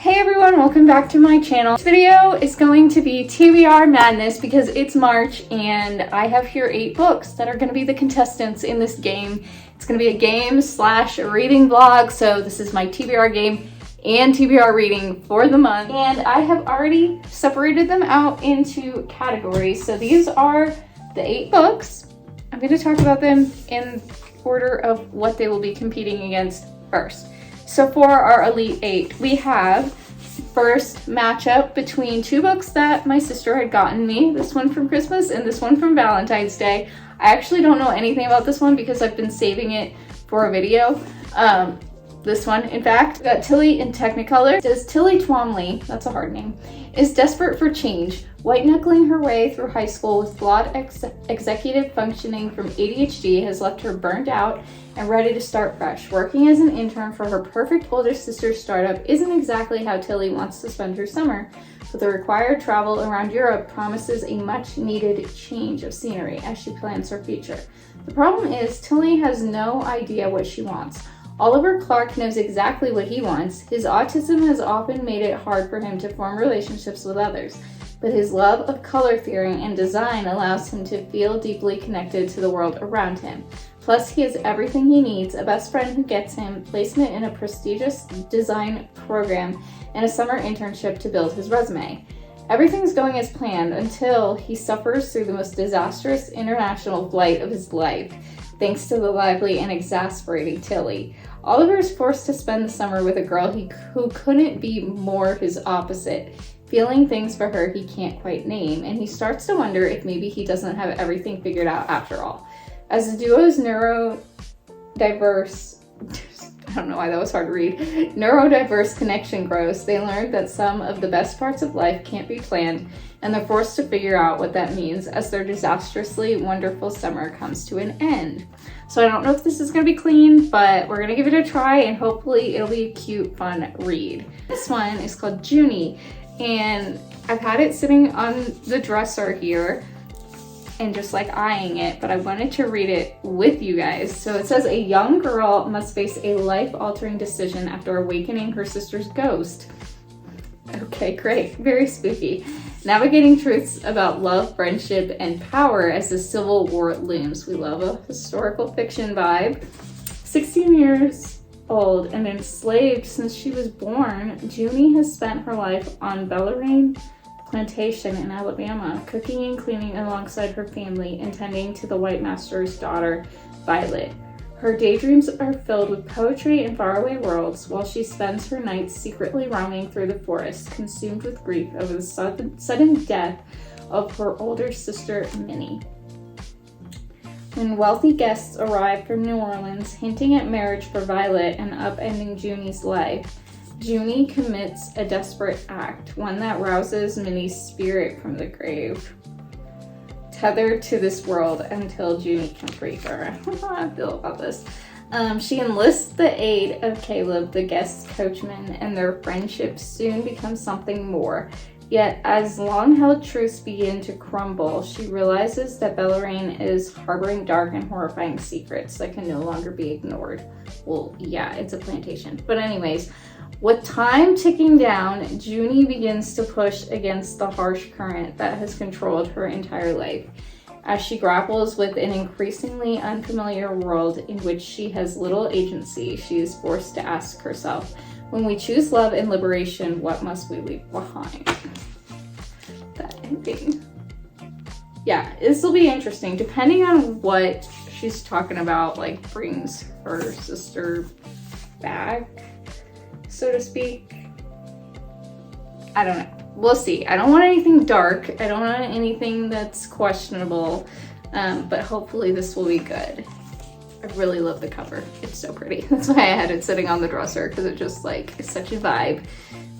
Hey everyone, welcome back to my channel. This video is going to be TBR Madness because it's March and I have here 8 books that are going to be the contestants in this game. It's going to be a game slash reading vlog, so this is my TBR game and TBR reading for the month. And I have already separated them out into categories. So these are the 8 books. I'm going to talk about them in order of what they will be competing against first. So for our Elite 8, we have first matchup between 2 books that my sister had gotten me, this one from Christmas and this one from Valentine's Day. I actually don't know anything about this one because I've been saving it for a video. This one, in fact, got Tilly in Technicolor. It says Tilly Twomley, that's a hard name, is desperate for change, white-knuckling her way through high school with flawed executive functioning from ADHD has left her burned out and ready to start fresh. Working as an intern for her perfect older sister's startup isn't exactly how Tilly wants to spend her summer, but the required travel around Europe promises a much-needed change of scenery as she plans her future. The problem is Tilly has no idea what she wants. Oliver Clark knows exactly what he wants. His autism has often made it hard for him to form relationships with others, but his love of color theory and design allows him to feel deeply connected to the world around him. Plus, he has everything he needs, a best friend who gets him placement in a prestigious design program and a summer internship to build his resume. Everything's going as planned until he suffers through the most disastrous international flight of his life, thanks to the lively and exasperating Tilly. Oliver is forced to spend the summer with a girl who couldn't be more his opposite, feeling things for her he can't quite name, and he starts to wonder if maybe he doesn't have everything figured out after all. As the duo's neurodiverse connection grows, they learn that some of the best parts of life can't be planned, and they're forced to figure out what that means as their disastrously wonderful summer comes to an end. So I don't know if this is going to be clean, but we're going to give it a try, and hopefully it'll be a cute, fun read. This one is called Junie, and I've had it sitting on the dresser here and just like eyeing it, but I wanted to read it with you guys. So it says, a young girl must face a life-altering decision after awakening her sister's ghost. Okay, great, very spooky. Navigating truths about love, friendship, and power as the Civil War looms. We love a historical fiction vibe. 16 years old and enslaved since she was born, Junie has spent her life on Bellarine plantation in Alabama, cooking and cleaning alongside her family and tending to the white master's daughter, Violet. Her daydreams are filled with poetry and faraway worlds, while she spends her nights secretly roaming through the forest, consumed with grief over the sudden death of her older sister, Minnie. When wealthy guests arrive from New Orleans, hinting at marriage for Violet and upending Junie's life, Junie commits a desperate act, one that rouses Minnie's spirit from the grave, tethered to this world until Junie can free her. I don't know how I feel about this. She enlists the aid of Caleb, the guest coachman, and their friendship soon becomes something more. Yet, as long-held truths begin to crumble, she realizes that Bellarine is harboring dark and horrifying secrets that can no longer be ignored. Well, yeah, it's a plantation. But anyways, with time ticking down, Junie begins to push against the harsh current that has controlled her entire life. As she grapples with an increasingly unfamiliar world in which she has little agency, she is forced to ask herself, when we choose love and liberation, what must we leave behind? That ending. Yeah, this will be interesting. Depending on what she's talking about, like, brings her sister back, so to speak. I don't know. We'll see. I don't want anything dark. I don't want anything that's questionable, but hopefully this will be good. I really love the cover. It's so pretty. That's why I had it sitting on the dresser, because it just like is such a vibe.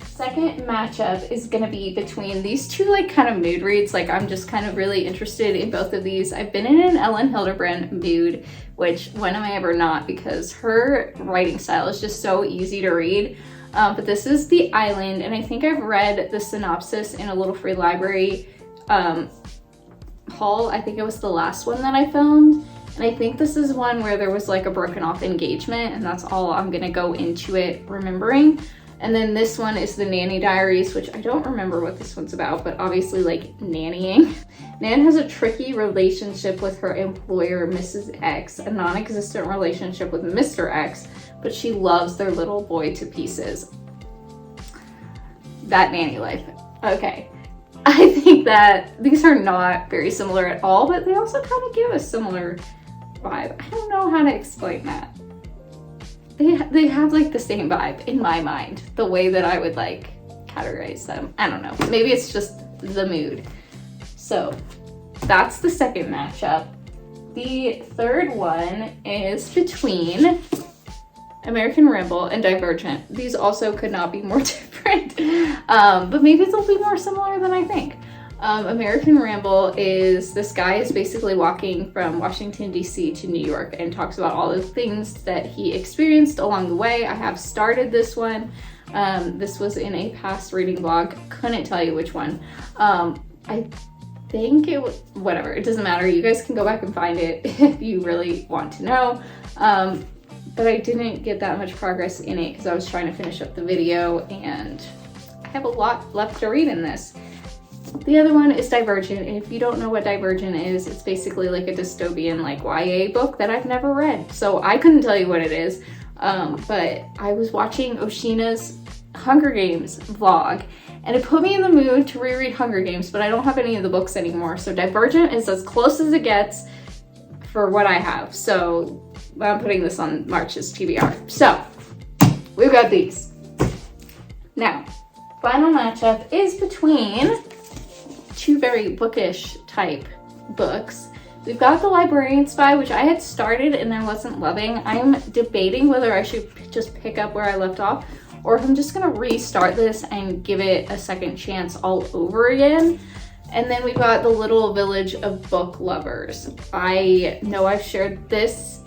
Second matchup is gonna be between these 2 like kind of mood reads. Like I'm just kind of really interested in both of these. I've been in an Ellen Hildebrand mood, which when am I ever not, because her writing style is just so easy to read. But this is The Island, and I think I've read the synopsis in a Little Free Library haul. I think it was the last one that I filmed. And I think this is one where there was like a broken off engagement, and that's all I'm gonna go into it remembering. And then this one is the Nanny Diaries, which I don't remember what this one's about, but obviously like nannying. Nan has a tricky relationship with her employer, Mrs. X, a non-existent relationship with Mr. X, but she loves their little boy to pieces. That nanny life. Okay. I think that these are not very similar at all, but they also kind of give a similar vibe. I don't know how to explain that. They have like the same vibe in my mind, the way that I would like categorize them. I don't know. Maybe it's just the mood. So that's the second matchup. The third one is between American Ramble and Divergent. These also could not be more different, but maybe they'll be more similar than I think. American Ramble is, this guy is basically walking from Washington, D.C. to New York and talks about all the things that he experienced along the way. I have started this one. This was in a past reading blog. Couldn't tell you which one. I think it was, whatever, it doesn't matter. You guys can go back and find it if you really want to know. But I didn't get that much progress in it because I was trying to finish up the video and I have a lot left to read in this. The other one is Divergent, and if you don't know what Divergent is, it's basically like a dystopian like YA book that I've never read. So I couldn't tell you what it is, but I was watching Oshina's Hunger Games vlog and it put me in the mood to reread Hunger Games, but I don't have any of the books anymore. So Divergent is as close as it gets for what I have. So I'm putting this on March's TBR. So we've got these. Now, final matchup is between two very bookish type books. We've got The Librarian Spy, which I had started and I wasn't loving. I'm debating whether I should just pick up where I left off or if I'm just gonna restart this and give it a second chance all over again. And then we've got The Little Village of Book Lovers. I know I've shared this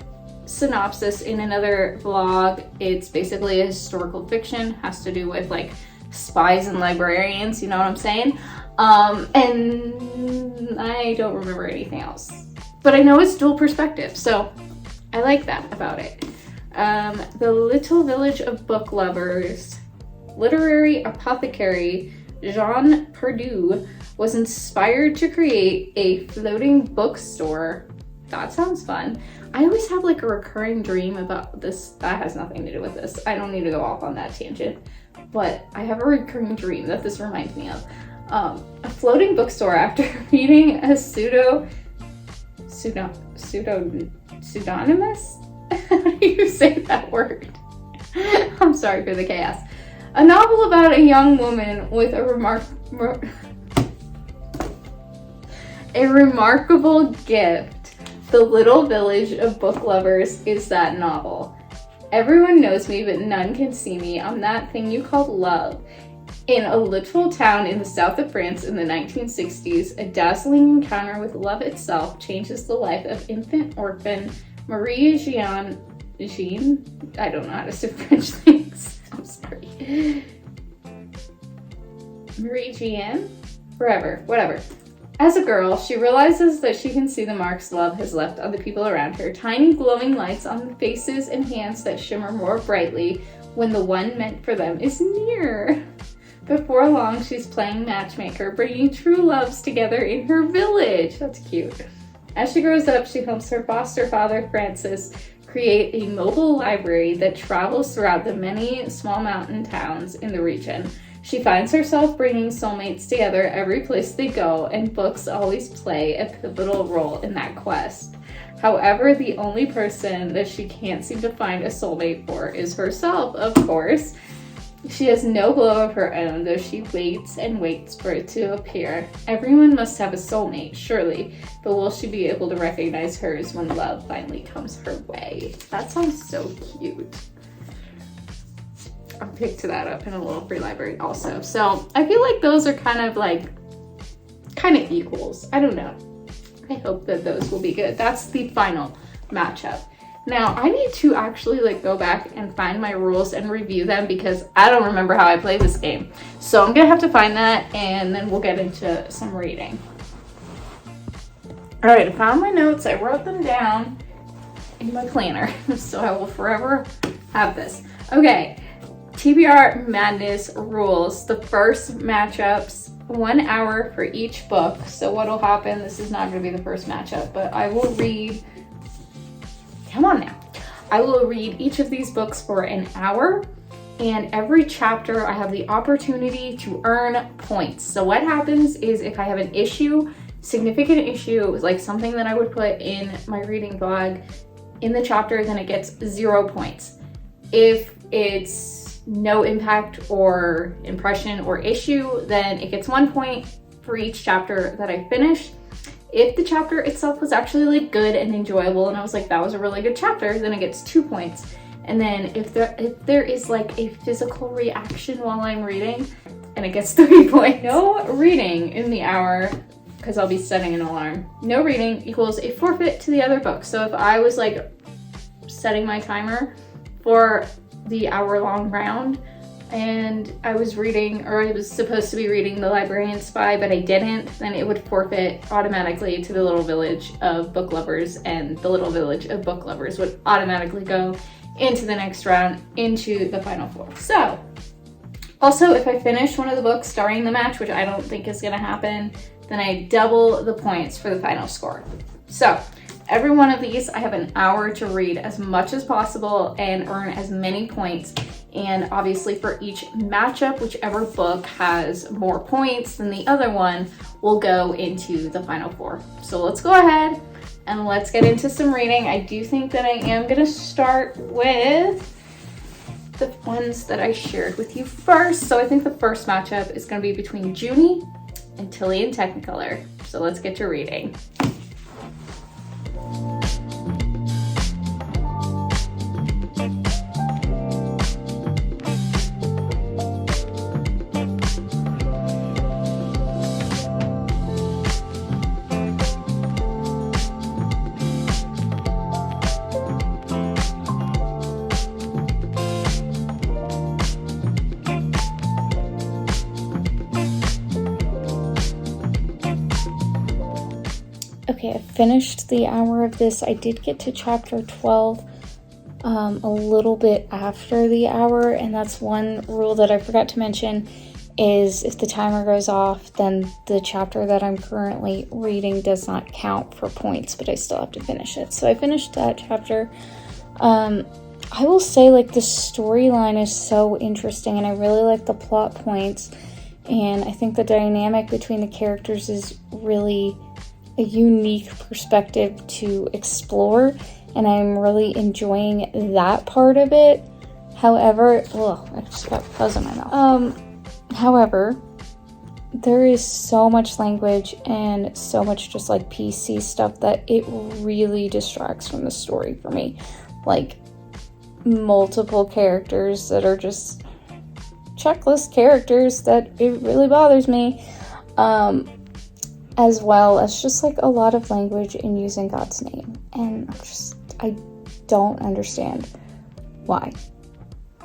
synopsis in another vlog. It's basically a historical fiction, has to do with like spies and librarians, you know what I'm saying? And I don't remember anything else, but I know it's dual perspective, so I like that about it. The Little Village of Book Lovers, literary apothecary Jean Perdue was inspired to create a floating bookstore. That sounds fun. I always have like a recurring dream about this. That has nothing to do with this. I don't need to go off on that tangent, but I have a recurring dream that this reminds me of. A floating bookstore after reading a pseudonymous? How do you say that word? I'm sorry for the chaos. A novel about a young woman with a remarkable gift. The Little Village of Book Lovers is that novel. Everyone knows me, but none can see me. I'm that thing you call love. In a little town in the south of France in the 1960s, a dazzling encounter with love itself changes the life of infant orphan Marie-Jeanne, I don't know how to say French things, I'm sorry. Marie-Jeanne? Forever, whatever. As a girl, she realizes that she can see the marks love has left on the people around her, tiny glowing lights on the faces and hands that shimmer more brightly when the one meant for them is near. Before long, she's playing matchmaker, bringing true loves together in her village. That's cute. As she grows up, she helps her foster father, Francis, create a mobile library that travels throughout the many small mountain towns in the region. She finds herself bringing soulmates together every place they go, and books always play a pivotal role in that quest. However, the only person that she can't seem to find a soulmate for is herself, of course. She has no glow of her own, though she waits and waits for it to appear. Everyone must have a soulmate, surely, but will she be able to recognize hers when love finally comes her way? That sounds so cute. I'll pick that up in a little free library also. So I feel like those are kind of equals. I don't know. I hope that those will be good. That's the final matchup. Now, I need to actually go back and find my rules and review them because I don't remember how I played this game. So I'm gonna have to find that and then we'll get into some reading. All right, I found my notes. I wrote them down in my planner, so I will forever have this. Okay, TBR Madness rules. The first matchups, 1 hour for each book. So what'll happen, this is not going to be the first matchup, but I will read, come on now. I will read each of these books for an hour, and every chapter I have the opportunity to earn points. So what happens is if I have an issue, significant issue, like something that I would put in my reading blog in the chapter, then it gets 0 points. If it's no impact or impression or issue, then it gets 1 point for each chapter that I finish. If the chapter itself was actually like good and enjoyable and I was like, that was a really good chapter, then it gets 2 points. And then if there is like a physical reaction while I'm reading, and it gets 3 points. No reading in the hour, because I'll be setting an alarm. No reading equals a forfeit to the other book. So if I was like setting my timer for the hour-long round and I was reading, or I was supposed to be reading The Librarian Spy, but I didn't, then it would forfeit automatically to the Little Village of Book Lovers, and the Little Village of Book Lovers would automatically go into the next round, into the final 4. So, also, if I finish one of the books during the match, which I don't think is gonna happen, then I double the points for the final score. So, every one of these, I have an hour to read as much as possible and earn as many points. And obviously for each matchup, whichever book has more points than the other one will go into the final 4. So let's go ahead and let's get into some reading. I do think that I am gonna start with the ones that I shared with you first. So I think the first matchup is gonna be between Junie and Tilly in Technicolor. So let's get to reading. Okay, I finished the hour of this. I did get to chapter 12 a little bit after the hour, and that's one rule that I forgot to mention, is if the timer goes off, then the chapter that I'm currently reading does not count for points, but I still have to finish it. So I finished that chapter. I will say, like, the storyline is so interesting, and I really like the plot points, and I think the dynamic between the characters is really a unique perspective to explore, and I'm really enjoying that part of it. However, I just got fuzz in my mouth. However, there is so much language and so much just like PC stuff that it really distracts from the story for me. Like, multiple characters that are just checklist characters that it really bothers me. As well as just like a lot of language in using God's name. And I don't understand why.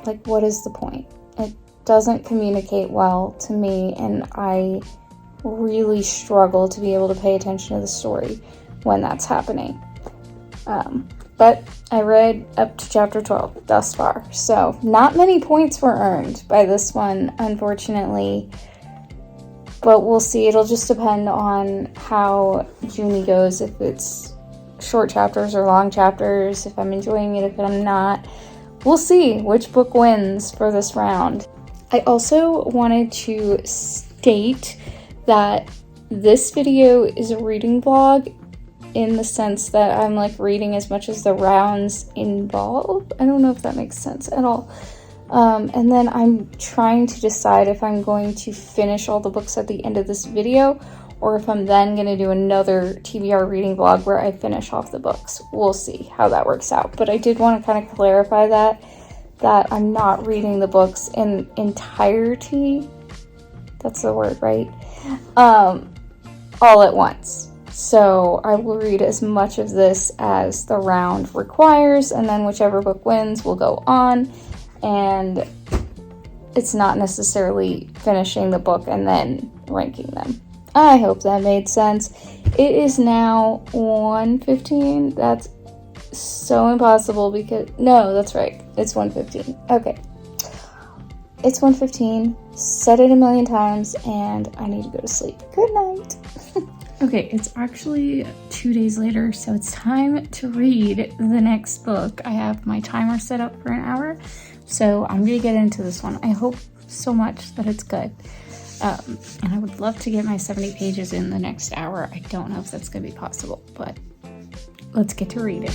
Like, what is the point? It doesn't communicate well to me, and I really struggle to be able to pay attention to the story when that's happening. But I read up to chapter 12 thus far, so not many points were earned by this one, unfortunately. But we'll see. It'll just depend on how Junie goes, if it's short chapters or long chapters, if I'm enjoying it, if I'm not. We'll see which book wins for this round. I also wanted to state that this video is a reading vlog in the sense that I'm like reading as much as the rounds involve. I don't know if that makes sense at all. And then I'm trying to decide if I'm going to finish all the books at the end of this video, or if I'm then going to do another TBR reading vlog where I finish off the books. We'll see how that works out. But I did want to kind of clarify that I'm not reading the books in entirety. That's the word, right? All at once. So I will read as much of this as the round requires, and then whichever book wins will go on. And it's not necessarily finishing the book and then ranking them. I hope that made sense. It is now 1:15. That's so impossible because... No, that's right. It's 1:15. Okay. It's 1:15, said it a million times, and I need to go to sleep. Good night. Okay, it's actually 2 days later, so it's time to read the next book. I have my timer set up for an hour, so I'm gonna get into this one. I hope so much that it's good. And I would love to get my 70 pages in the next hour. I don't know if that's gonna be possible, but let's get to reading.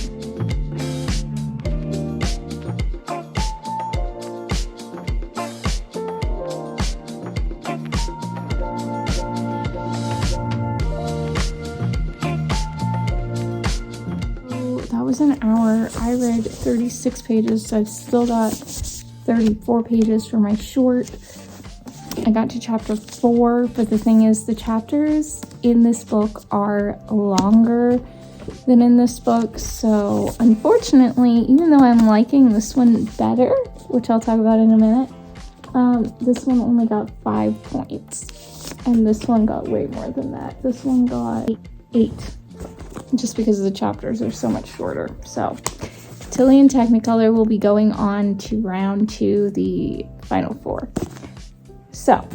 That was an hour. I read 36 pages, so I've still got 34 pages for my short. I got to chapter 4, but the thing is, the chapters in this book are longer than in this book, so unfortunately, even though I'm liking this one better, which I'll talk about in a minute, this one only got 5 points, and this one got way more than that. This one got 8, just because the chapters are so much shorter. So Tilly and Technicolor will be going on to round 2, the final 4. So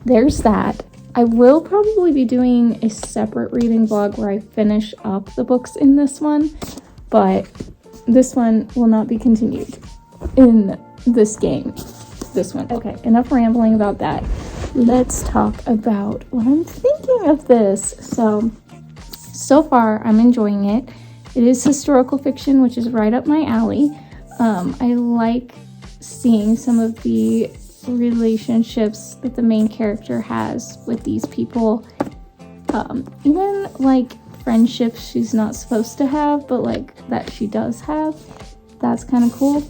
there's that. I will probably be doing a separate reading vlog where I finish up the books in this one, but this one will not be continued in this game. This one. Okay, enough rambling about that. Let's talk about what I'm thinking of this. So far, I'm enjoying it. It is historical fiction, which is right up my alley. I like seeing some of the relationships that the main character has with these people. Even like friendships she's not supposed to have, but like that she does have. That's kind of cool.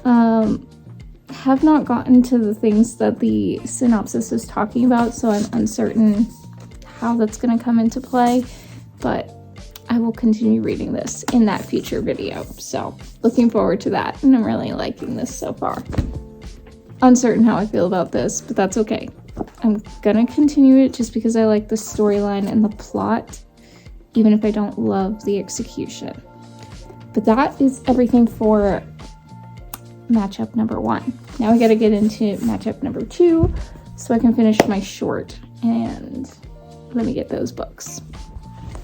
Have not gotten to the things that the synopsis is talking about, so I'm uncertain how that's going to come into play. But I will continue reading this in that future video. So looking forward to that. And I'm really liking this so far. Uncertain how I feel about this, but that's okay. I'm gonna continue it just because I like the storyline and the plot, even if I don't love the execution. But that is everything for matchup number 1. Now I gotta get into matchup number 2 so I can finish my short, and let me get those books.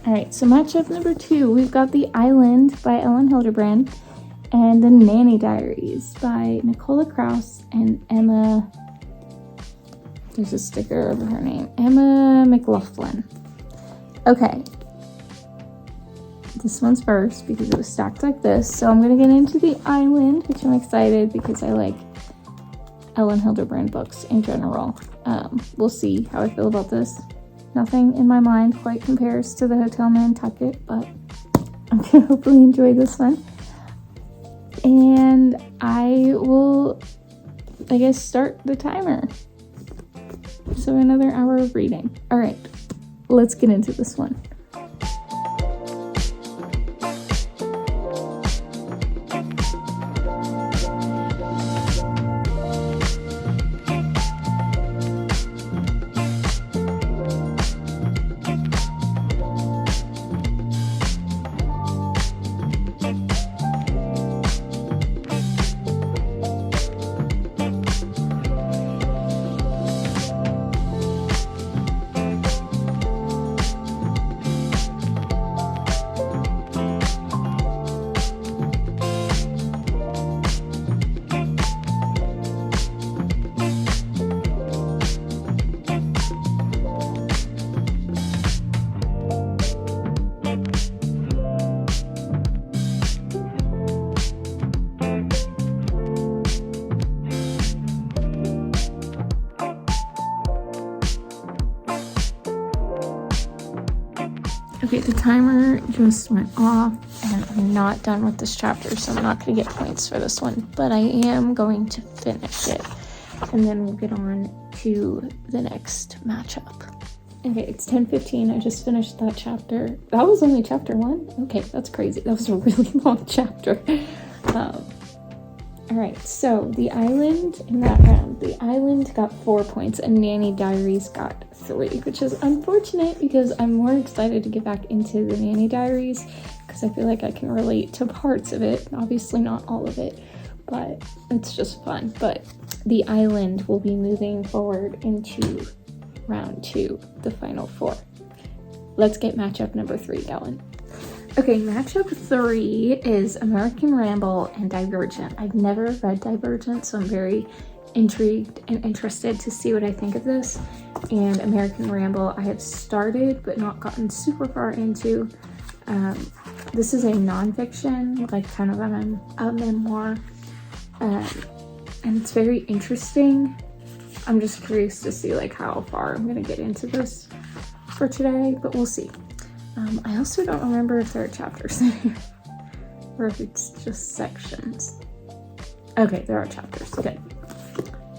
Alright, so matchup number 2, we've got The Island by Ellen Hilderbrand and The Nanny Diaries by Nicola Kraus and Emma, there's a sticker over her name, Emma McLaughlin. Okay, this one's first because it was stacked like this, so I'm going to get into The Island, which I'm excited because I like Ellen Hilderbrand books in general. We'll see how I feel about this. Nothing in my mind quite compares to the Hotel Nantucket, but I'm going to hopefully enjoy this one. And I will, I guess, start the timer. So another hour of reading. All right, let's get into this one. Okay, the timer just went off and I'm not done with this chapter, so I'm not going to get points for this one, but I am going to finish it and then we'll get on to the next matchup. Okay, it's 10:15. I just finished that chapter. That was only chapter 1? Okay, that's crazy. That was a really long chapter. Alright, so The Island in that round. The Island got 4 points and Nanny Diaries got 3, which is unfortunate because I'm more excited to get back into the Nanny Diaries because I feel like I can relate to parts of it. Obviously not all of it, but it's just fun. But the island will be moving forward into round 2, the final 4. Let's get matchup number 3 going. Okay, matchup 3 is American Ramble and Divergent. I've never read Divergent, so I'm very intrigued and interested to see what I think of this. And American Ramble I have started but not gotten super far into. This is a nonfiction, like kind of a memoir, and it's very interesting. I'm just curious to see like how far I'm gonna get into this for today, but we'll see. I also don't remember if there are chapters in here or if it's just sections. Okay, there are chapters. Good.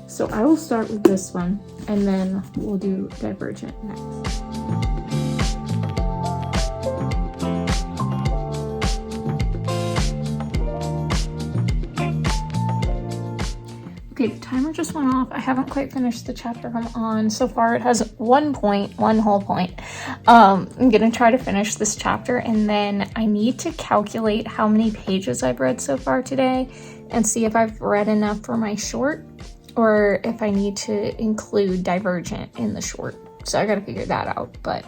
So I will start with this one and then we'll do Divergent next. Okay, the timer just went off. I haven't quite finished the chapter I'm on. So far it has one whole point. I'm gonna try to finish this chapter and then I need to calculate how many pages I've read so far today and see if I've read enough for my short or if I need to include Divergent in the short. So I gotta figure that out, but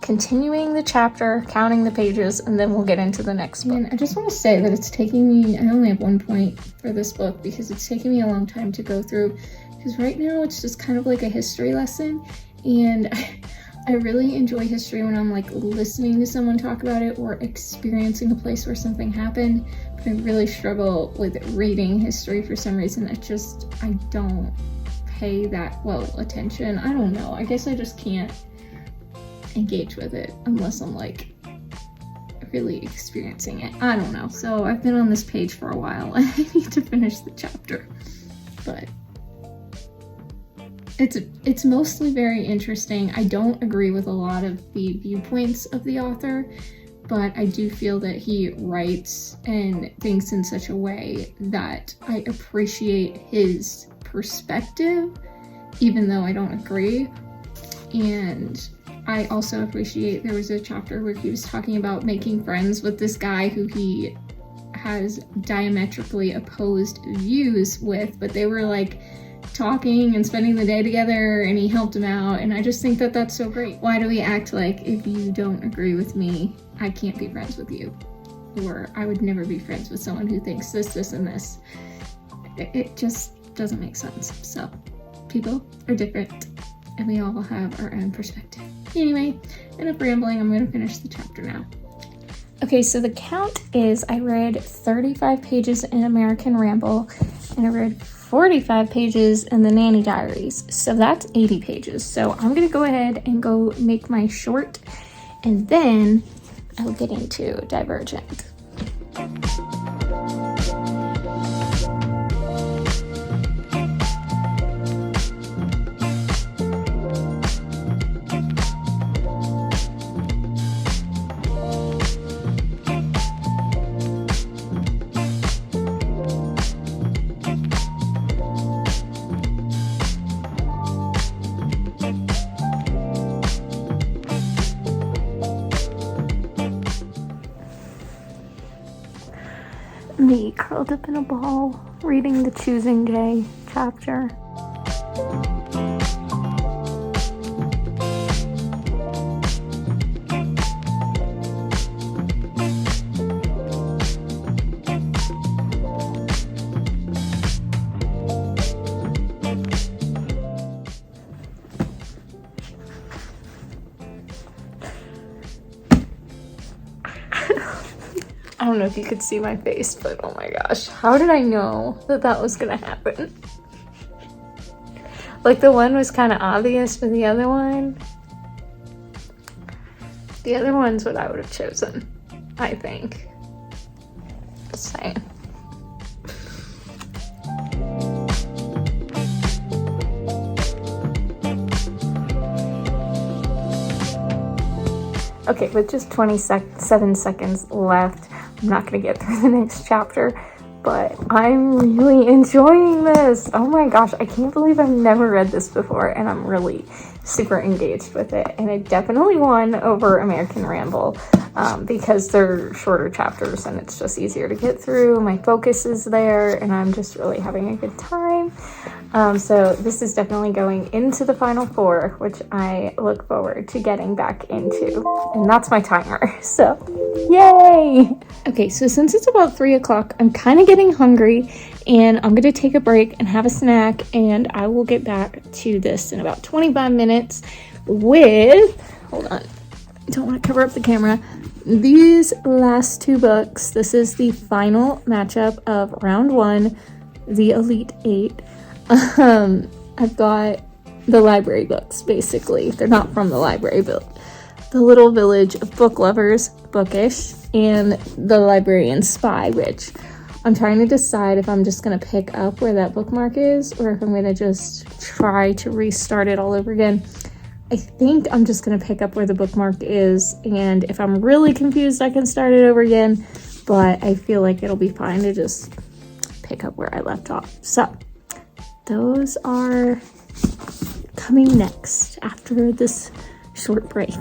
continuing the chapter, counting the pages, and then we'll get into the next book. I just want to say that it's taking me, I only have 1 point for this book because it's taking me a long time to go through, because right now it's just kind of like a history lesson, and I really enjoy history when I'm like listening to someone talk about it or experiencing a place where something happened, but I really struggle with reading history for some reason. I don't pay that well attention. I don't know. I guess I just can't engage with it unless I'm like really experiencing it. I don't know. So I've been on this page for a while and I need to finish the chapter. But it's mostly very interesting. I don't agree with a lot of the viewpoints of the author, but I do feel that he writes and thinks in such a way that I appreciate his perspective, even though I don't agree. And I also appreciate, there was a chapter where he was talking about making friends with this guy who he has diametrically opposed views with, but they were like talking and spending the day together and he helped him out, and I just think that that's so great. Why do we act like if you don't agree with me, I can't be friends with you? Or I would never be friends with someone who thinks this, and this. It just doesn't make sense. So people are different and we all have our own perspective. Anyway, enough rambling. I'm going to finish the chapter now. Okay, so the count is I read 35 pages in American Ramble and I read 45 pages in the Nanny Diaries. So that's 80 pages. So I'm going to go ahead and go make my short and then I'll get into Divergent. Me curled up in a ball, reading the Choosing Day chapter. I don't know if you could see my face, but oh my gosh, how did I know that that was gonna happen? Like the one was kind of obvious, but the other one's what I would have chosen, I think. Just saying. Okay, with just 7 seconds left, I'm not going to get through the next chapter, but I'm really enjoying this. Oh my gosh, I can't believe I've never read this before, and I'm really super engaged with it. And it definitely won over American Ramble because they're shorter chapters and it's just easier to get through. My focus is there, and I'm just really having a good time. time. So this is definitely going into the final four, which I look forward to getting back into. And that's my timer, so yay! Okay, so since it's about 3 o'clock, I'm kind of getting hungry, and I'm gonna take a break and have a snack, and I will get back to this in about 25 minutes with, hold on, I don't want to cover up the camera, these last two books. This is the final matchup of round 1, the Elite 8. I've got the library books, basically. They're not from the library, but The Little Village of Book Lovers, Bookish, and The Librarian Spy, which I'm trying to decide if I'm just going to pick up where that bookmark is or if I'm going to just try to restart it all over again. I think I'm just going to pick up where the bookmark is, and if I'm really confused, I can start it over again, but I feel like it'll be fine to just pick up where I left off. So those are coming next after this short break.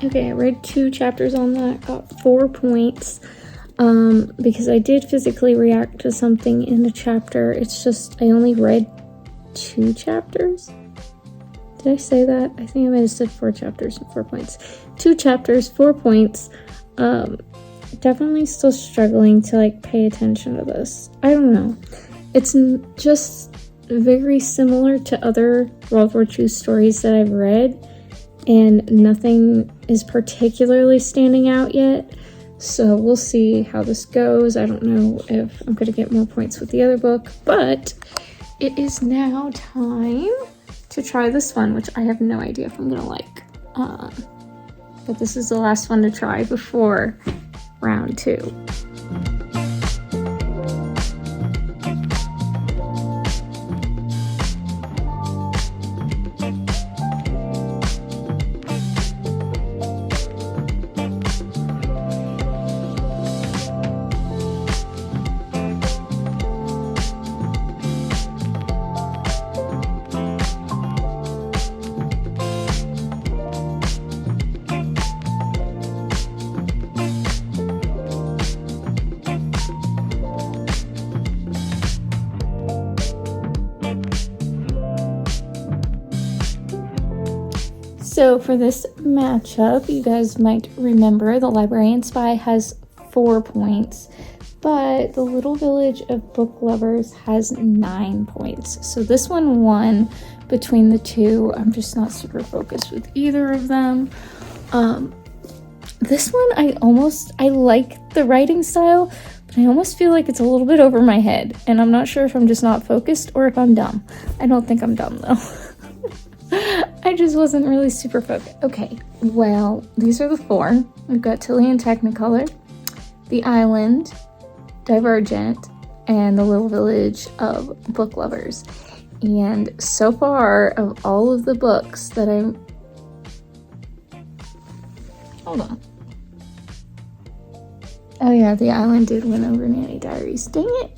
Okay, I read 2 chapters on that, got 4 points, because I did physically react to something in the chapter. It's just, I only read 2 chapters. Did I say that? I think I might have said 4 chapters and 4 points. 2 chapters, 4 points. Definitely still struggling to, like, pay attention to this. I don't know. It's just very similar to other World War II stories that I've read, and nothing is particularly standing out yet, so we'll see how this goes. I don't know if I'm going to get more points with the other book, but it is now time to try this one, which I have no idea if I'm going to like, but this is the last one to try before round 2. So for this matchup, you guys might remember the Librarian Spy has 4 points, but the Little Village of Book Lovers has 9 points. So this one won between the two. I'm just not super focused with either of them. This one, I like the writing style, but I almost feel like it's a little bit over my head, and I'm not sure if I'm just not focused or if I'm dumb. I don't think I'm dumb though. I just wasn't really super focused. Okay, well, these are the 4. We've got Tilly and Technicolor, The Island, Divergent, and The Little Village of Book Lovers. And so far, of all of the books that hold on. Oh yeah, The Island did win over Nanny Diaries. Dang it!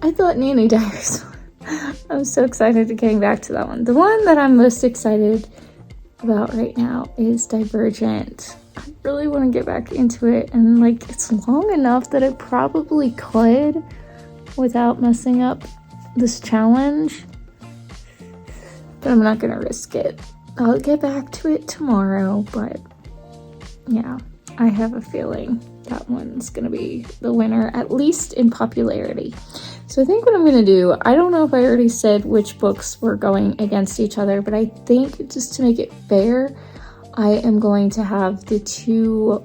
I thought Nanny Diaries. I'm so excited to getting back to that one. The one that I'm most excited about right now is Divergent. I really want to get back into it, and like, it's long enough that I probably could without messing up this challenge, but I'm not gonna risk it. I'll get back to it tomorrow, but yeah, I have a feeling that one's gonna be the winner, at least in popularity. So I think what I'm gonna do, I don't know if I already said which books were going against each other, but I think just to make it fair, I am going to have the 2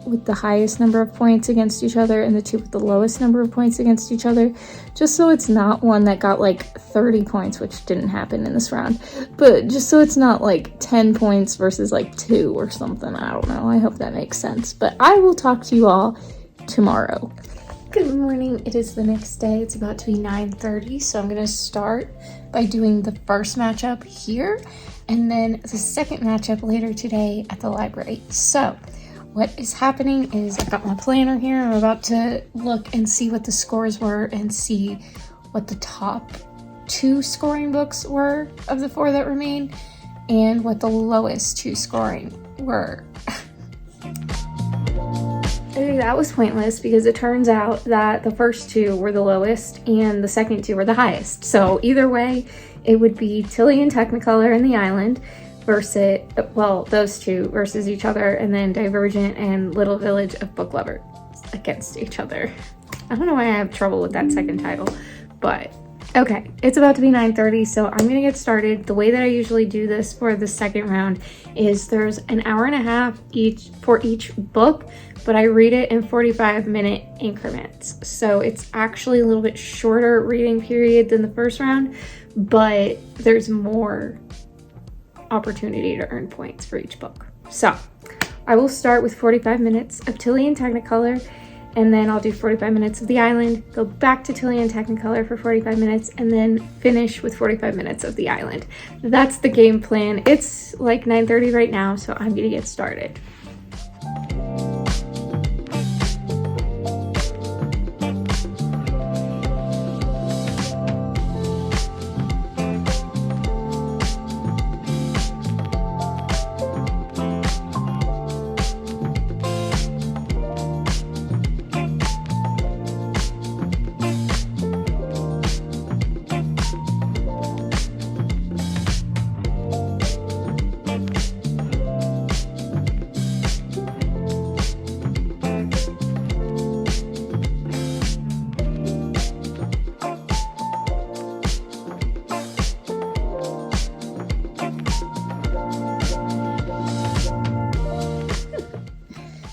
with the highest number of points against each other and the 2 with the lowest number of points against each other, just so it's not one that got like 30 points, which didn't happen in this round, but just so it's not like 10 points versus like 2 or something. I don't know. I hope that makes sense, but I will talk to you all tomorrow. Good morning. It is the next day. It's about to be 9:30, so I'm going to start by doing the first matchup here and then the second matchup later today at the library. So what is happening is I've got my planner here. I'm about to look and see what the scores were and see what the top 2 scoring books were of the 4 that remain and what the lowest 2 scoring were. Okay, that was pointless because it turns out that the first 2 were the lowest and the second 2 were the highest. So either way, it would be Tilly and Technicolor and the Island versus, well, those 2 versus each other, and then Divergent and Little Village of Book Lovers against each other. I don't know why I have trouble with that second title, but okay, it's about to be 9:30, so I'm gonna get started. The way that I usually do this for the second round is there's an hour and a half for each book, but I read it in 45-minute increments. So it's actually a little bit shorter reading period than the first round, but there's more opportunity to earn points for each book. So I will start with 45 minutes of Tilly and Technicolor, and then I'll do 45 minutes of the Island, go back to Tilly and Technicolor for 45 minutes, and then finish with 45 minutes of the Island. That's the game plan. It's like 9:30 right now, so I'm gonna get started.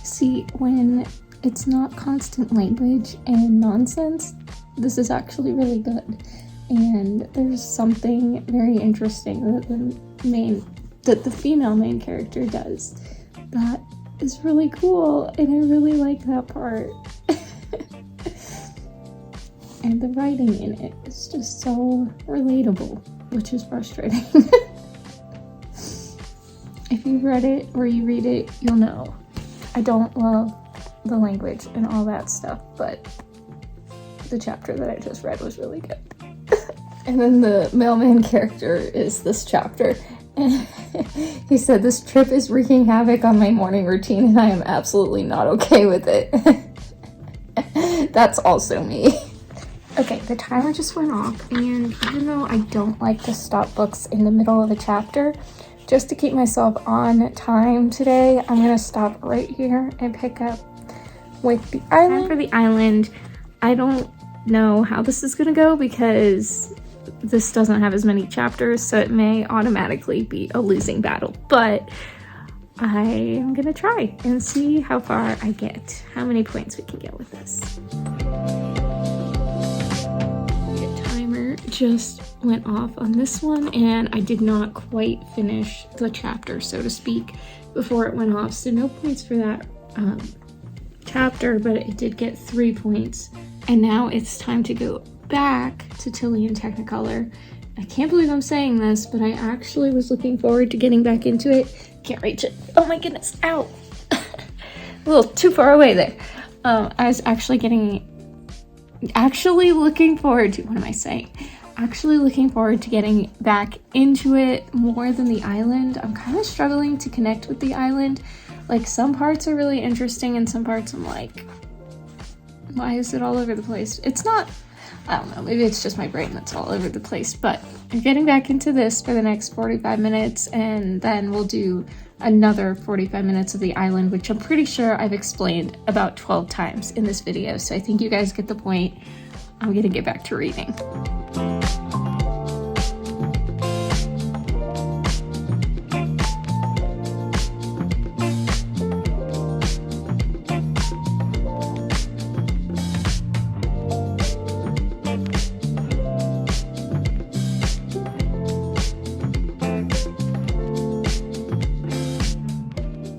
See, when it's not constant language and nonsense, this is actually really good. And there's something very interesting that the female main character does that is really cool, and I really like that part. And the writing in it is just so relatable, which is frustrating. If you've read it or you read it, you'll know. I don't love the language and all that stuff, but the chapter that I just read was really good. And then the mailman character is this chapter. And he said, "This trip is wreaking havoc on my morning routine and I am absolutely not okay with it." That's also me. Okay, the timer just went off, and even though I don't like to stop books in the middle of a chapter, just to keep myself on time today, I'm gonna stop right here and pick up with the Island. For the Island, I don't know how this is gonna go because this doesn't have as many chapters, so it may automatically be a losing battle, but I am gonna try and see how far I get, how many points we can get with this. Just went off on this one, and I did not quite finish the chapter, so to speak, before it went off, so no points for that chapter, but it did get 3 points. And now it's time to go back to Tilly and Technicolor. I can't believe I'm saying this, but I actually was looking forward to getting back into it. Can't reach it. Oh my goodness, ow. A little too far away there. I was actually looking forward to, what am I saying? Actually looking forward to getting back into it more than the Island. I'm kind of struggling to connect with the Island. Like, some parts are really interesting and some parts I'm like, why is it all over the place? It's not, I don't know, maybe it's just my brain that's all over the place, but I'm getting back into this for the next 45 minutes, and then we'll do another 45 minutes of the Island, which I'm pretty sure I've explained about 12 times in this video, so I think you guys get the point. I'm gonna get back to reading.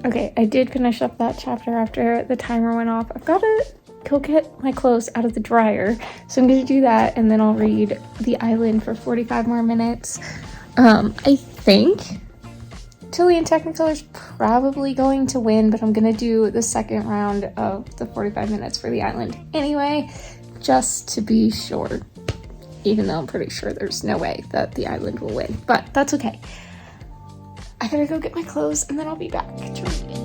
Okay, I did finish up that chapter after the timer went off. I've got to go get my clothes out of the dryer, so I'm going to do that, and then I'll read The Island for 45 more minutes. I think Tilly in Technicolor is probably going to win, but I'm gonna do the second round of the 45 minutes for the island anyway, just to be sure, even though I'm pretty sure there's no way that the island will win, but that's okay. I gotta go get my clothes and then I'll be back to read it.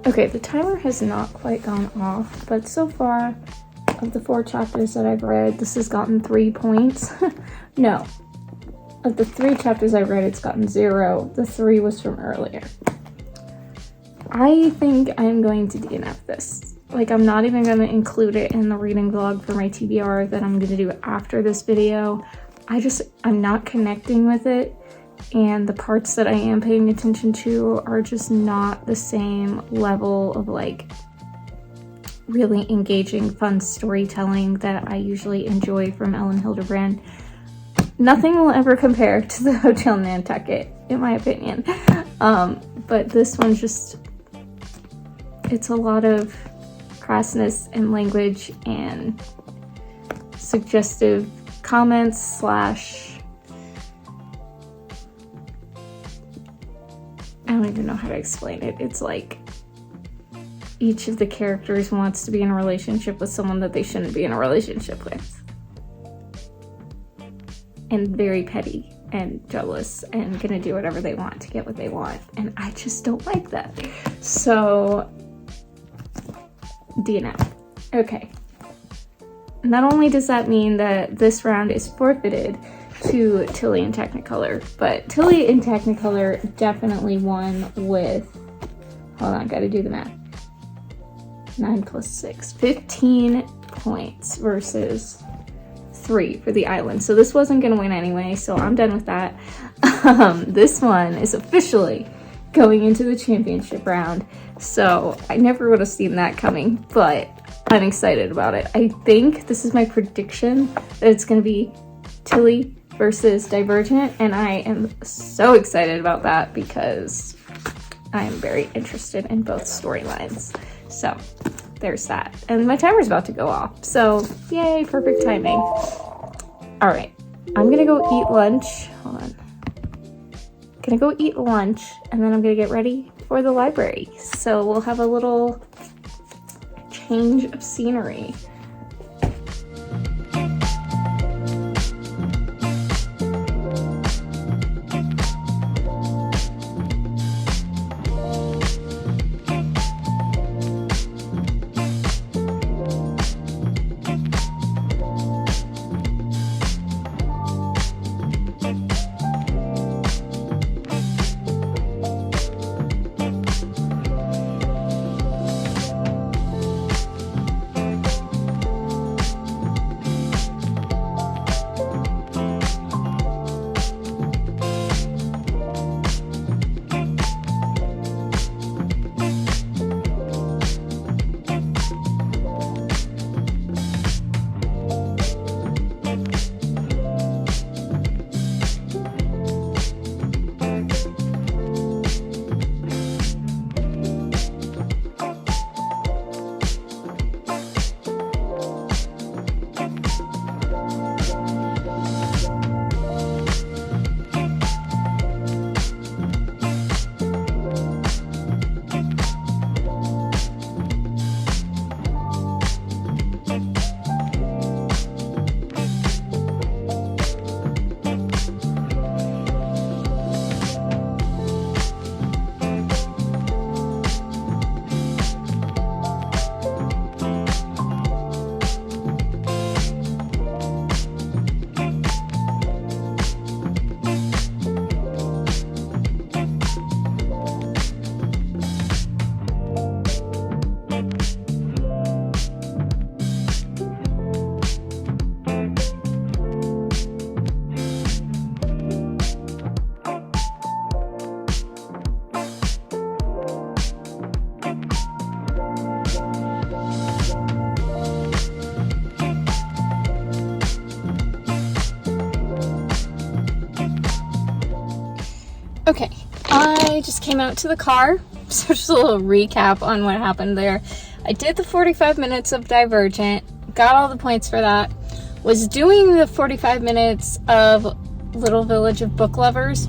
Okay, the timer has not quite gone off, but so far, of the 4 chapters that I've read, this has gotten 3 points. No, of the 3 chapters I've read, it's gotten 0. The 3 was from earlier. I think I'm going to DNF this. Like, I'm not even going to include it in the reading vlog for my TBR that I'm going to do after this video. I'm not connecting with it. And the parts that I am paying attention to are just not the same level of like really engaging, fun storytelling that I usually enjoy from Ellen Hildebrand. Nothing will ever compare to the Hotel Nantucket, in my opinion. But this one just, it's a lot of crassness and language and suggestive comments / I don't even know how to explain it. It's like each of the characters wants to be in a relationship with someone that they shouldn't be in a relationship with. And very petty and jealous and gonna do whatever they want to get what they want. And I just don't like that. So, DNF. Okay. Not only does that mean that this round is forfeited to Tilly in Technicolor, but Tilly in Technicolor definitely won with, hold on, gotta do the math. 9 + 6, 15 points versus 3 for the island. So this wasn't gonna win anyway, so I'm done with that. This one is officially going into the championship round. So I never would have seen that coming, but I'm excited about it. I think this is my prediction that it's gonna be Tilly versus Divergent, and I am so excited about that because I am very interested in both storylines. So there's that. And my timer's about to go off, so yay, perfect timing. All right, I'm gonna go eat lunch. Hold on. Gonna go eat lunch, and then I'm gonna get ready for the library. So we'll have a little change of scenery. Okay, I just came out to the car So just a little recap on what happened there. I did the 45 minutes of Divergent, got all the points for that, was doing the 45 minutes of Little Village of Book Lovers.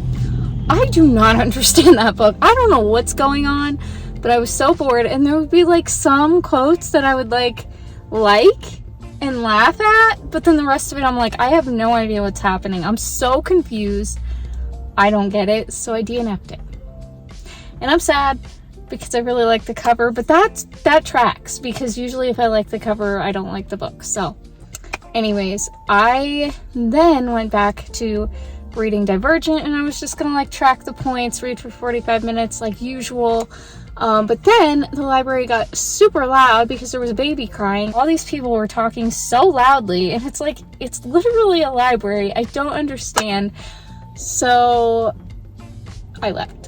I do not understand that book. I don't know what's going on, but I was so bored, and there would be like some quotes that I would like and laugh at, but then the rest of it I'm like, I have no idea what's happening. I'm so confused. I don't get it, so I DNF'd it. And I'm sad because I really like the cover, but that tracks, because usually if I like the cover, I don't like the book. So anyways, I then went back to reading Divergent, and I was just gonna like track the points, read for 45 minutes like usual. But then the library got super loud because there was a baby crying. All these people were talking so loudly, and it's like, it's literally a library. I don't understand. So I left.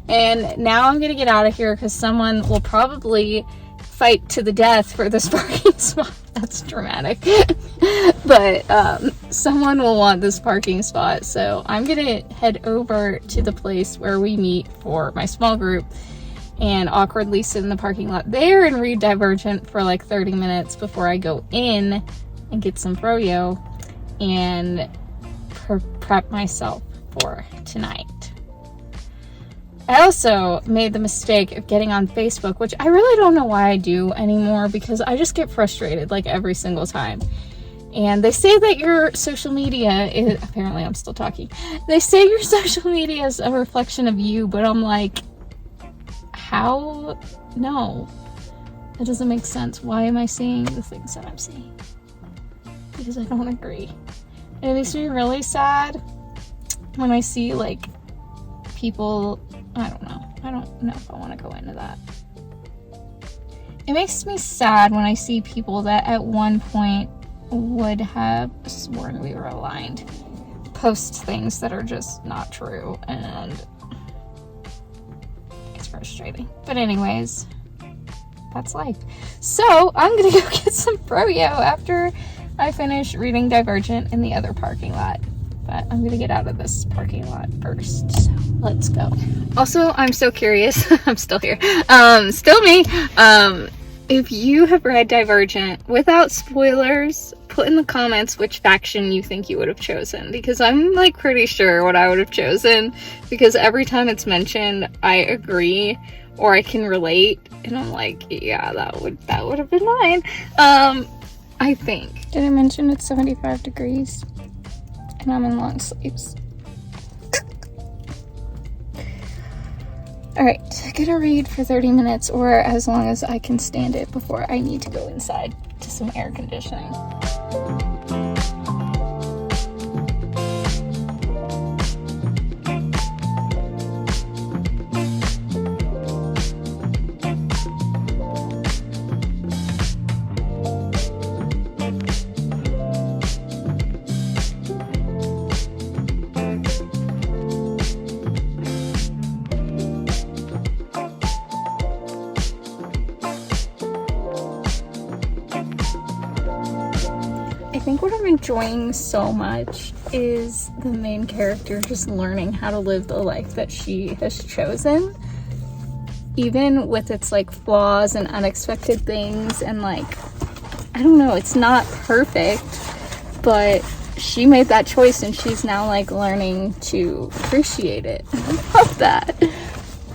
And now I'm gonna get out of here because someone will probably fight to the death for this parking spot. That's dramatic. But someone will want this parking spot, so I'm gonna head over to the place where we meet for my small group and awkwardly sit in the parking lot there and read Divergent for like 30 minutes before I go in and get some froyo and prep myself for tonight. I also made the mistake of getting on Facebook, which I really don't know why I do anymore, because I just get frustrated like every single time. And they say that your social media is, apparently I'm still talking, they say your social media is a reflection of you, but I'm like, how? No, that doesn't make sense. Why am I seeing the things that I'm seeing? Because I don't agree. And it makes me really sad when I see like people, I don't know if I want to go into that. It makes me sad when I see people that at one point would have sworn we were aligned post things that are just not true, and it's frustrating. But anyways, that's life. So I'm gonna go get some froyo after I finish reading Divergent in the other parking lot. But I'm gonna get out of this parking lot first, so let's go. Also, I'm so curious, I'm still here, still me, if you have read Divergent, without spoilers, put in the comments which faction you think you would have chosen, because I'm like pretty sure what I would have chosen, because every time it's mentioned, I agree, or I can relate, and I'm like, yeah, that would have been mine, I think. Did I mention it's 75 degrees? And I'm in long sleeves. Alright, gonna read for 30 minutes, or as long as I can stand it before I need to go inside to some air conditioning. I think what I'm enjoying so much is the main character just learning how to live the life that she has chosen, even with its like flaws and unexpected things, and like, I don't know, it's not perfect, but she made that choice and she's now like learning to appreciate it. I love that.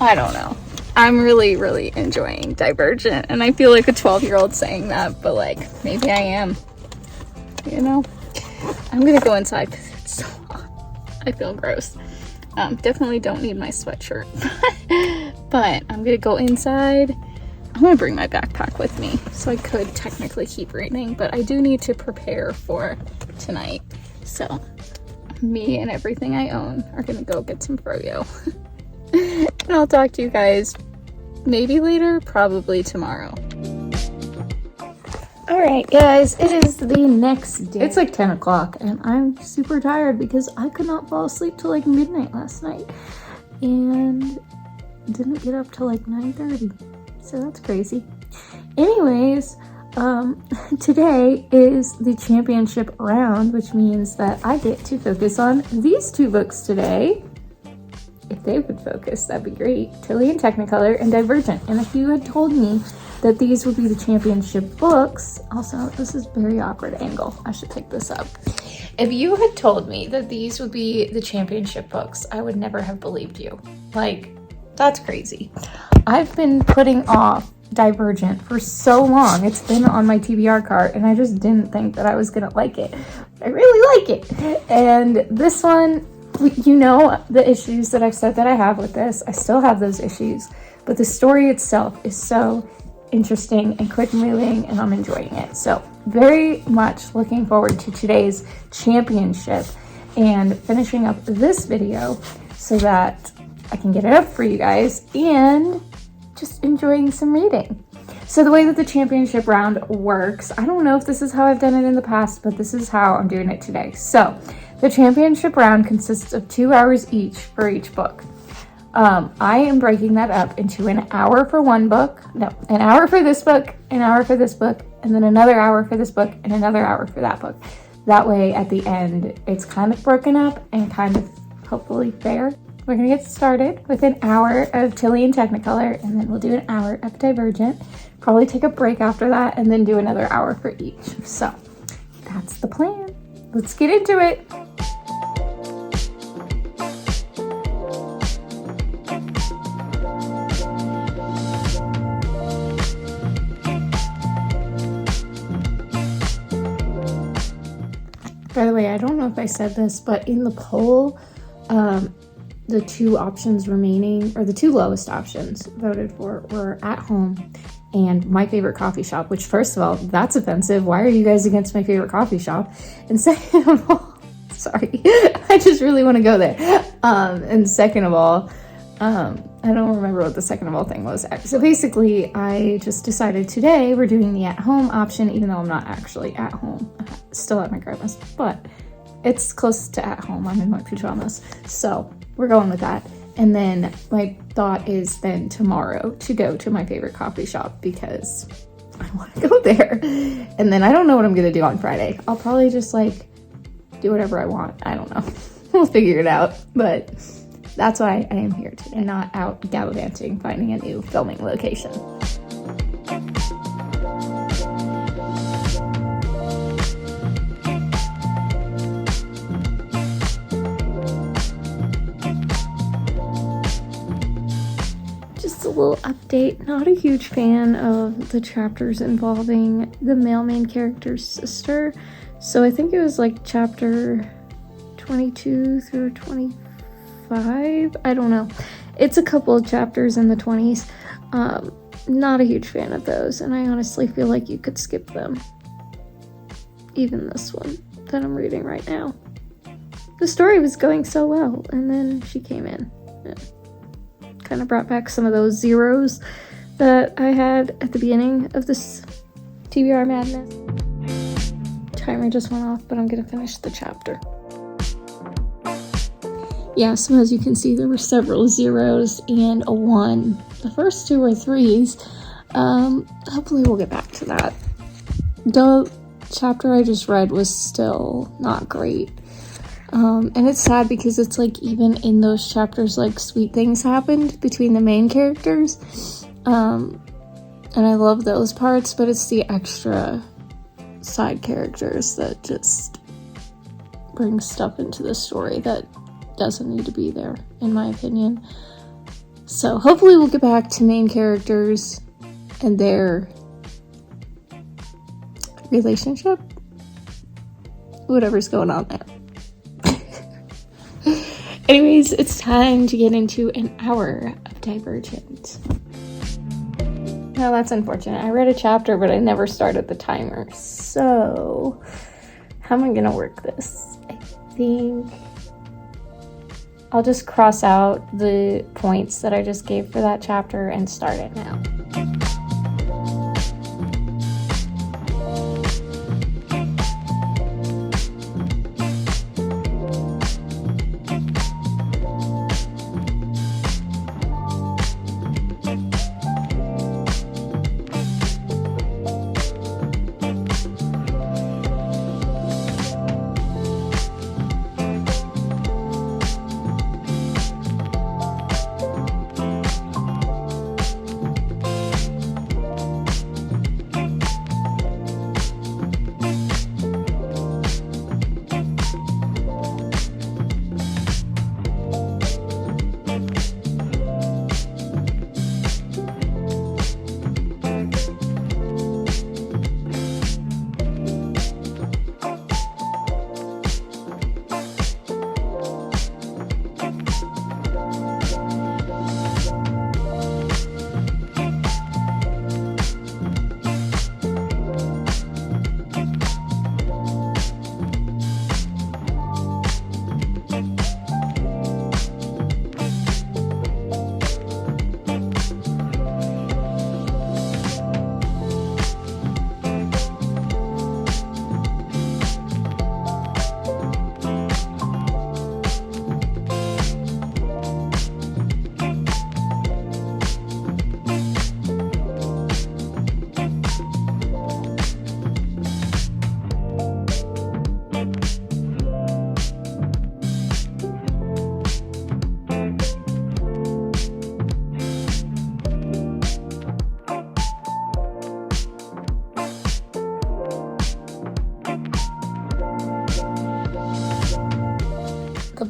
I don't know. I'm really, really enjoying Divergent, and I feel like a 12-year-old saying that, but like, maybe I am. You know, I'm gonna go inside because it's so hot. I feel gross. Definitely don't need my sweatshirt, but I'm gonna go inside. I'm gonna bring my backpack with me, so I could technically keep reading, but I do need to prepare for tonight. So me and everything I own are gonna go get some froyo. And I'll talk to you guys maybe later, probably tomorrow. Alright guys, it is the next day. It's like 10 o'clock and I'm super tired because I could not fall asleep till like midnight last night and didn't get up till like 9:30, so that's crazy. Anyways, today is the championship round, which means that I get to focus on these two books today. if they would focus, that'd be great. Tilly and Technicolor and Divergent. And if you had told me that these would be the championship books, also, this is very awkward angle. I should pick this up. If you had told me that these would be the championship books, I would never have believed you. Like, that's crazy. I've been putting off Divergent for so long. It's been on my TBR cart, and I just didn't think that I was gonna like it. I really like it. And this one, you know the issues that I've said that I have with this. I still have those issues, but the story itself is so interesting and quick moving, and I'm enjoying it. So very much looking forward to today's championship and finishing up this video so that I can get it up for you guys and just enjoying some reading. So the way that the championship round works, I don't know if this is how I've done it in the past, but this is how I'm doing it today. So the championship round consists of 2 hours each for each book. I am breaking that up into an hour for one book, no, an hour for this book, an hour for this book, and then another hour for this book, and another hour for that book. That way, at the end, it's kind of broken up and kind of hopefully fair. We're gonna get started with an hour of Tilly and Technicolor, and then we'll do an hour of Divergent. Probably take a break after that, and then do another hour for each. So that's the plan. Let's get into it. By the way, I don't know if I said this, but in the poll, the 2 options remaining, or the 2 lowest options voted for, were At Home and My Favorite Coffee Shop, which, first of all, that's offensive. Why are you guys against My Favorite Coffee Shop? And second of all, sorry, I just really want to go there. And second of all, I don't remember what the second of all thing was. So basically, I just decided today we're doing the At Home option, even though I'm not actually at home. Still at my grandma's, but it's close to at home. I'm in my pajamas. So we're going with that. And then my thought is then tomorrow to go to My Favorite Coffee Shop because I want to go there. And then I don't know what I'm going to do on Friday. I'll probably just like do whatever I want. I don't know. We'll figure it out. But that's why I am here today, not out gallivanting, finding a new filming location. Just a little update. Not a huge fan of the chapters involving the male main character's sister. So I think it was like chapter 22 through 25. I don't know. It's a couple of chapters in the 20s. Not a huge fan of those, and I honestly feel like you could skip them. Even this one that I'm reading right now. The story was going so well, and then she came in. Kind of brought back some of those zeros that I had at the beginning of this TBR Madness. Timer just went off, but I'm gonna finish the chapter. Yeah, so as you can see, there were several zeros and a 1. The first 2 were 3s. Hopefully we'll get back to that. The chapter I just read was still not great. And it's sad because it's like even in those chapters, like sweet things happened between the main characters. And I love those parts, but it's the extra side characters that just bring stuff into the story that doesn't need to be there, in my opinion. So hopefully we'll get back to main characters and their relationship, whatever's going on there. Anyways, it's time to get into an hour of Divergent. Now that's unfortunate. I read a chapter, but I never started the timer. So how am I gonna work this? I think I'll just cross out the points that I just gave for that chapter and start it now.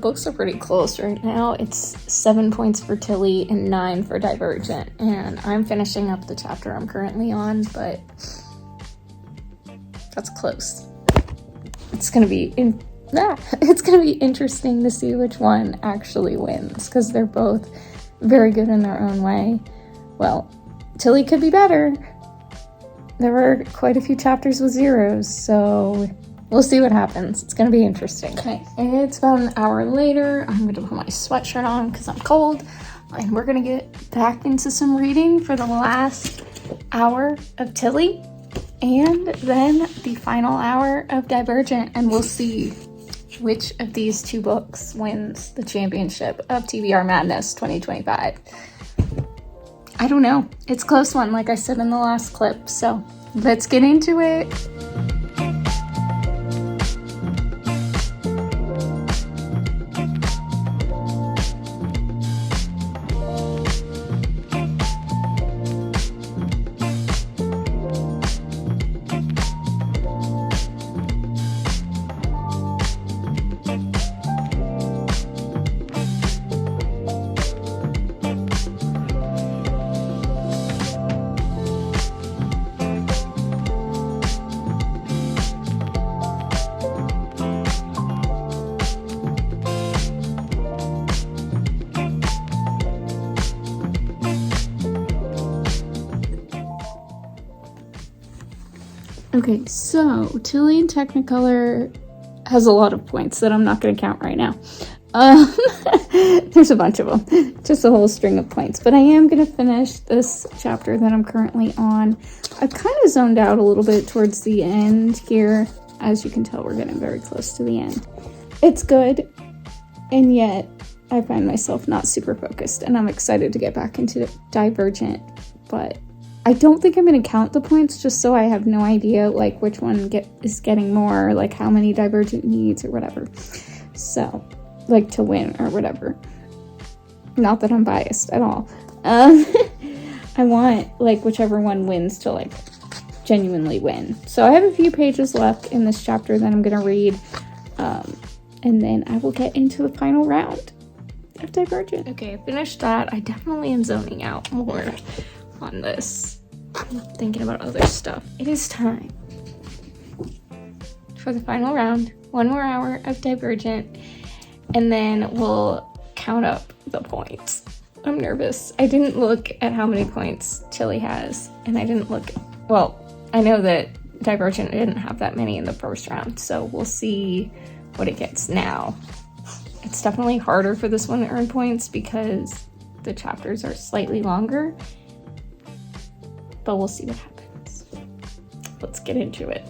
books are pretty close right now. It's 7 points for Tilly and 9 for Divergent. And I'm finishing up the chapter I'm currently on, but that's close. It's gonna be interesting to see which one actually wins, because they're both very good in their own way. Well, Tilly could be better. There were quite a few chapters with zeros, so we'll see what happens. It's gonna be interesting. Okay, it's about an hour later. I'm gonna put my sweatshirt on because I'm cold, and we're gonna get back into some reading for the last hour of Tilly, and then the final hour of Divergent, and we'll see which of these two books wins the championship of TBR Madness 2025. I don't know. It's a close one, like I said in the last clip, so let's get into it. Okay, so Tilly in Technicolor has a lot of points that I'm not going to count right now. There's a bunch of them, just a whole string of points. But I am going to finish this chapter that I'm currently on. I've kind of zoned out a little bit towards the end here. As you can tell, we're getting very close to the end. It's good, and yet I find myself not super focused, and I'm excited to get back into Divergent, but I don't think I'm going to count the points, just so I have no idea like which one is getting more, like how many Divergent needs or whatever. So, like to win or whatever. Not that I'm biased at all. I want like whichever one wins to like genuinely win. So I have a few pages left in this chapter that I'm going to read. And then I will get into the final round of Divergent. Okay, I finished that. I definitely am zoning out more on this. I'm thinking about other stuff. It is time for the final round. 1 more hour of Divergent, and then we'll count up the points. I'm nervous. I didn't look at how many points Tilly has, and I didn't look, well, I know that Divergent didn't have that many in the first round, so we'll see what it gets now. It's definitely harder for this one to earn points because the chapters are slightly longer, but we'll see what happens. Let's get into it.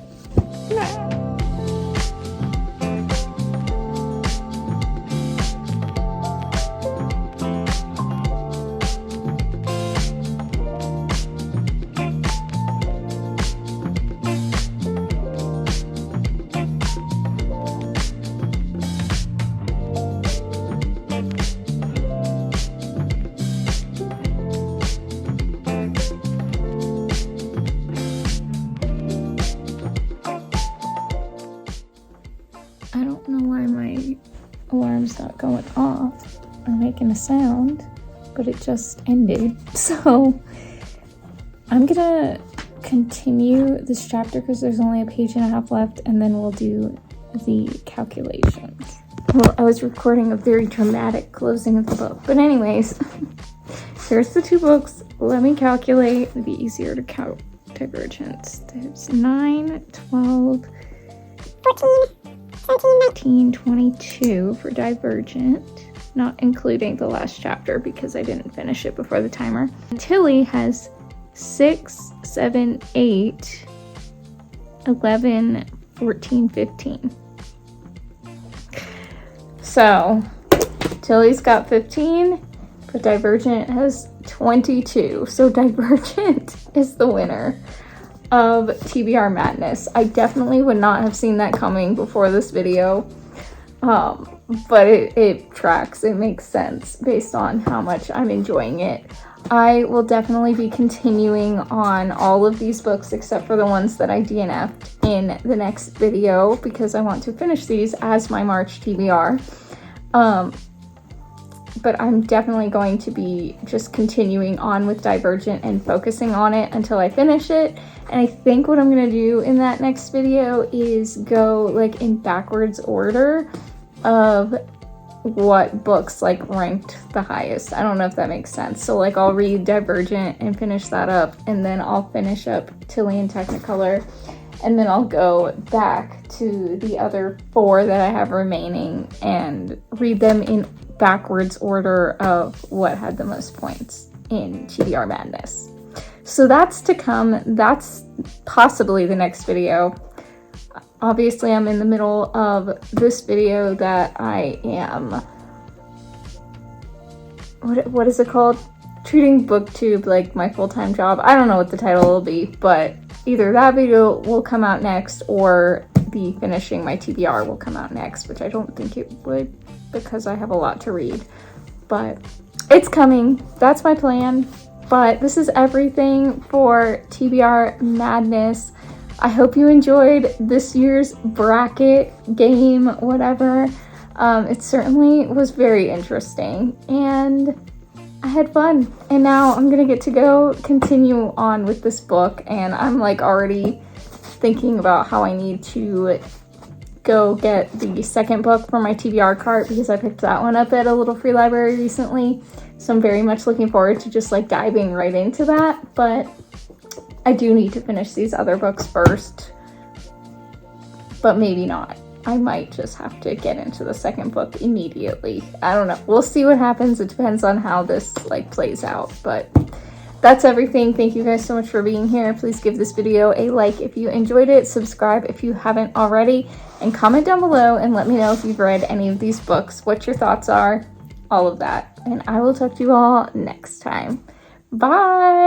I don't know why my alarm's not going off or making a sound, but it just ended. So I'm gonna continue this chapter because there's only a page and a half left, and then we'll do the calculations. Well, I was recording a very dramatic closing of the book, but anyways, here's the two books. Let me calculate. It'd be easier to count Divergence. There's 9, 12, 14, 22 for Divergent, not including the last chapter because I didn't finish it before the timer. Tilly has 6, 7, 8, 11, 14, 15. So Tilly's got 15, but Divergent has 22. So Divergent is the winner of TBR Madness. I definitely would not have seen that coming before this video, but it tracks. It makes sense based on how much I'm enjoying it. I will definitely be continuing on all of these books except for the ones that I DNF'd in the next video because I want to finish these as my March TBR. But I'm definitely going to be just continuing on with Divergent and focusing on it until I finish it. And I think what I'm going to do in that next video is go like in backwards order of what books like ranked the highest. I don't know if that makes sense. So like I'll read Divergent and finish that up, and then I'll finish up Tilly and Technicolor, and then I'll go back to the other 4 that I have remaining and read them in backwards order of what had the most points in TBR Madness. So that's to come. That's possibly the next video. Obviously, I'm in the middle of this video that I am, what is it called? Treating BookTube like my full-time job. I don't know what the title will be, but either that video will come out next or the finishing my TBR will come out next, which I don't think it would because I have a lot to read. But it's coming. That's my plan. But this is everything for TBR Madness. I hope you enjoyed this year's bracket game, whatever. It certainly was very interesting and I had fun. And now I'm gonna get to go continue on with this book, and I'm like already thinking about how I need to go get the second book for my TBR cart because I picked that one up at a little free library recently. So I'm very much looking forward to just like diving right into that. But I do need to finish these other books first, but maybe not. I might just have to get into the second book immediately. I don't know. We'll see what happens. It depends on how this like plays out, but that's everything. Thank you guys so much for being here. Please give this video a like if you enjoyed it, subscribe if you haven't already, and comment down below and let me know if you've read any of these books, what your thoughts are, all of that. And I will talk to you all next time. Bye!